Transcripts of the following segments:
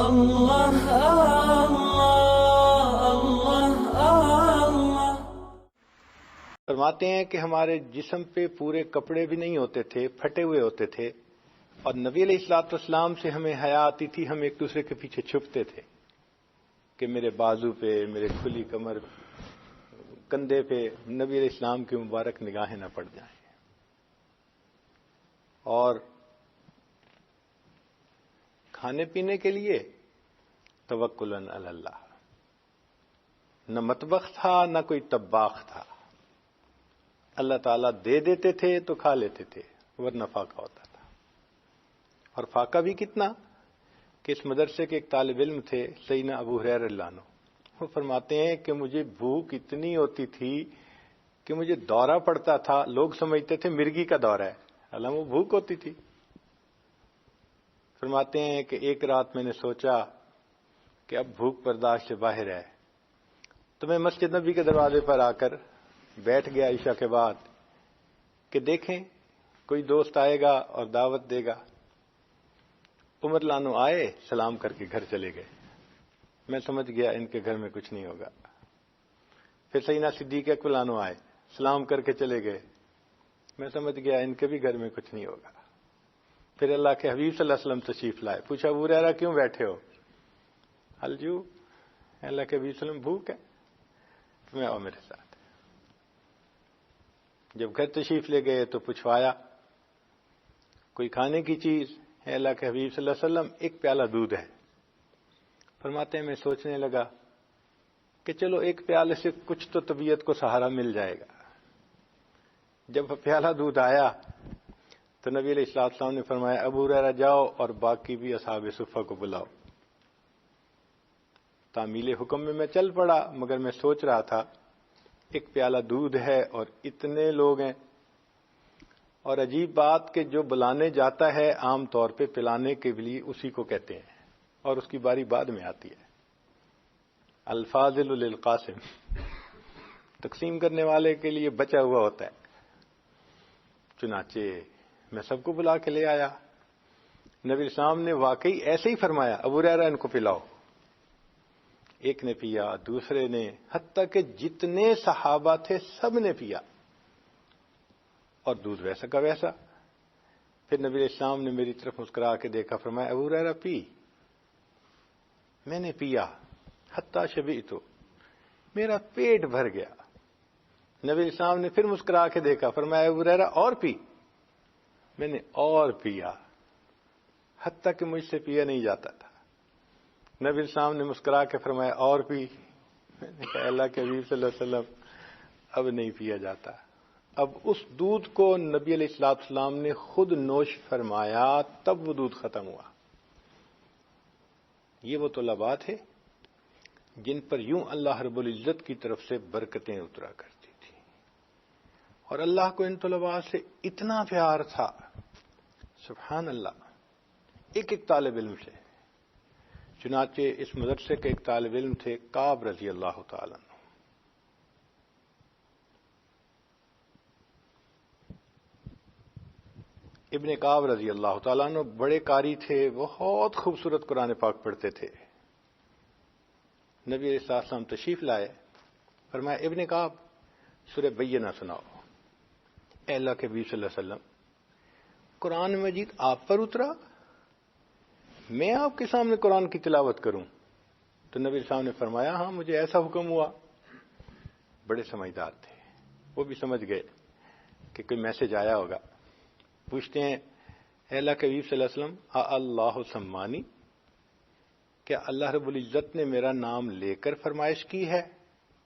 اللہ اللہ۔ فرماتے ہیں کہ ہمارے جسم پہ پورے کپڑے بھی نہیں ہوتے تھے، پھٹے ہوئے ہوتے تھے، اور نبی علیہ الصلوۃ والسلام سے ہمیں حیا آتی تھی، ہم ایک دوسرے کے پیچھے چھپتے تھے کہ میرے بازو پہ، میرے کھلی کمر، کندھے پہ نبی علیہ السلام کی مبارک نگاہیں نہ پڑ جائیں۔ اور کھانے پینے کے لیے توکل علی اللہ، نہ مطبخ تھا نہ کوئی طباخ تھا، اللہ تعالیٰ دے دیتے تھے تو کھا لیتے تھے، ورنہ فاقہ ہوتا تھا۔ اور فاقہ بھی کتنا کہ اس مدرسے کے ایک طالب علم تھے سیدنا ابو ہریرہ رضی اللہ عنہ، وہ فرماتے ہیں کہ مجھے بھوک اتنی ہوتی تھی کہ مجھے دورہ پڑتا تھا، لوگ سمجھتے تھے مرگی کا دورہ ہے، حالانکہ وہ بھوک ہوتی تھی۔ فرماتے ہیں کہ ایک رات میں نے سوچا کہ اب بھوک برداشت سے باہر ہے، تو میں مسجد نبی کے دروازے پر آ کر بیٹھ گیا عشاء کے بعد کہ دیکھیں کوئی دوست آئے گا اور دعوت دے گا۔ عمر لانو آئے، سلام کر کے گھر چلے گئے، میں سمجھ گیا ان کے گھر میں کچھ نہیں ہوگا۔ پھر سیدنا صدیق اکبر لانو آئے، سلام کر کے چلے گئے، میں سمجھ گیا ان کے بھی گھر میں کچھ نہیں ہوگا۔ پھر اللہ کے حبیب صلی اللہ علیہ وسلم تشریف لائے، پوچھا ابو ہریرہ کیوں بیٹھے ہو؟ الجو، اللہ کے حبیب صلی اللہ علیہ وسلم بھوک ہے، تمہیں آؤ میرے ساتھ۔ جب گھر تشریف لے گئے تو پوچھوایا کوئی کھانے کی چیز؟ ہے اللہ کے حبیب صلی اللہ علیہ وسلم ایک پیالہ دودھ ہے۔ فرماتے ہیں میں سوچنے لگا کہ چلو ایک پیالے سے کچھ تو طبیعت کو سہارا مل جائے گا۔ جب پیالہ دودھ آیا تو نبی علیہ الصلوۃ والسلام نے فرمایا ابو ہریرہ جاؤ اور باقی بھی اصحاب صفہ کو بلاؤ۔ تعمیل حکم میں میں چل پڑا، مگر میں سوچ رہا تھا ایک پیالہ دودھ ہے اور اتنے لوگ ہیں، اور عجیب بات کہ جو بلانے جاتا ہے عام طور پہ پلانے کے لیے اسی کو کہتے ہیں، اور اس کی باری بعد میں آتی ہے۔ الفاضل للقاسم، تقسیم کرنے والے کے لیے بچا ہوا ہوتا ہے۔ چنانچہ میں سب کو بلا کے لے آیا، نبی السلام نے واقعی ایسے ہی فرمایا ابو ہریرہ ان کو پلاؤ۔ ایک نے پیا، دوسرے نے، حتیٰ کہ جتنے صحابہ تھے سب نے پیا، اور دودھ ویسا کا ویسا۔ پھر نبی علیہ السلام نے میری طرف مسکرا کے دیکھا، فرمایا ابو ہریرہ پی۔ میں نے پیا، حتیٰ شبعت، میرا پیٹ بھر گیا۔ نبی علیہ السلام نے پھر مسکرا کے دیکھا، فرمایا ابو ہریرہ اور پی۔ میں نے اور پیا، حتیٰ کہ مجھ سے پیا نہیں جاتا تھا۔ نبی علیہ السلام نے مسکرا کے فرمایا اور پی۔ میں نے کہا اللہ کے حبیب صلی اللہ علیہ وسلم اب نہیں پیا جاتا۔ اب اس دودھ کو نبی علیہ الصلوۃ والسلام نے خود نوش فرمایا، تب وہ دودھ ختم ہوا۔ یہ وہ طلباء تھے جن پر یوں اللہ رب العزت کی طرف سے برکتیں اترا کرتی تھی، اور اللہ کو ان طلباء سے اتنا پیار تھا، سبحان اللہ، ایک ایک طالب علم سے۔ چنانچہ اس مدرسے کے ایک طالب علم تھے کعب رضی اللہ تعالیٰ عنہ۔ ابن کعب رضی اللہ تعالیٰ عنہ بڑے قاری تھے، بہت خوبصورت قرآن پاک پڑھتے تھے۔ نبی علیہ الصلوۃ والسلام تشریف لائے، فرمایا ابن کعب سورہ بینہ سناؤ۔ اے اللہ کے نبی صلی اللہ علیہ وسلم، قرآن مجید آپ پر اترا، میں آپ کے سامنے قرآن کی تلاوت کروں؟ تو نبی صلی اللہ علیہ وسلم نے فرمایا ہاں مجھے ایسا حکم ہوا۔ بڑے سمجھدار تھے، وہ بھی سمجھ گئے کہ کوئی میسج آیا ہوگا۔ پوچھتے ہیں اے اللہ کے حبیب صلی اللہ علیہ وسلم اللہ سمانی، کیا اللہ رب العزت نے میرا نام لے کر فرمائش کی ہے؟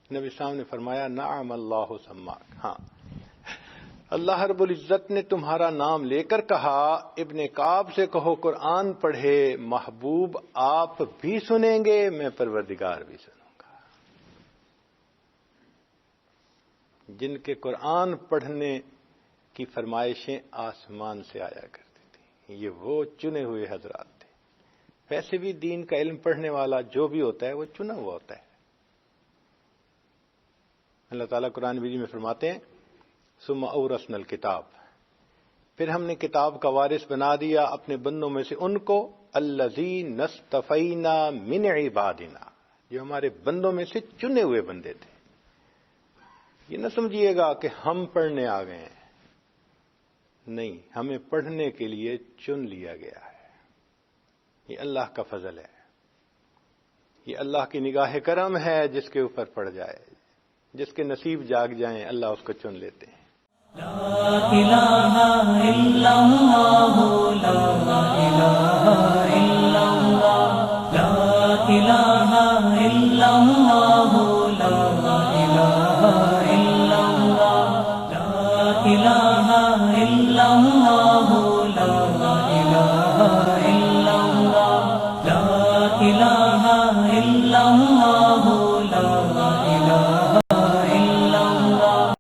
نبی صاحب نے فرمایا نعم اللہ سماک، ہاں اللہ رب العزت نے تمہارا نام لے کر کہا ابن کعب سے کہو قرآن پڑھے، محبوب آپ بھی سنیں گے، میں پروردگار بھی سنوں گا۔ جن کے قرآن پڑھنے کی فرمائشیں آسمان سے آیا کرتی تھیں، یہ وہ چنے ہوئے حضرات تھے۔ ویسے بھی دین کا علم پڑھنے والا جو بھی ہوتا ہے وہ چنا ہوا ہوتا ہے۔ اللہ تعالیٰ قرآن مجید میں فرماتے ہیں ثم اورثنا الکتاب، پھر ہم نے کتاب کا وارث بنا دیا اپنے بندوں میں سے ان کو الذین اصطفینا من عبادنا، جو ہمارے بندوں میں سے چنے ہوئے بندے تھے۔ یہ نہ سمجھیے گا کہ ہم پڑھنے آ گئے ہیں، نہیں، ہمیں پڑھنے کے لیے چن لیا گیا ہے۔ یہ اللہ کا فضل ہے، یہ اللہ کی نگاہ کرم ہے، جس کے اوپر پڑ جائے، جس کے نصیب جاگ جائیں اللہ اس کو چن لیتے ہیں۔ لا الہ الا اللہ، لا الہ الا اللہ، لا الہ الا اللہ، لا الہ الا اللہ، لا الہ الا اللہ، لا الہ الا اللہ۔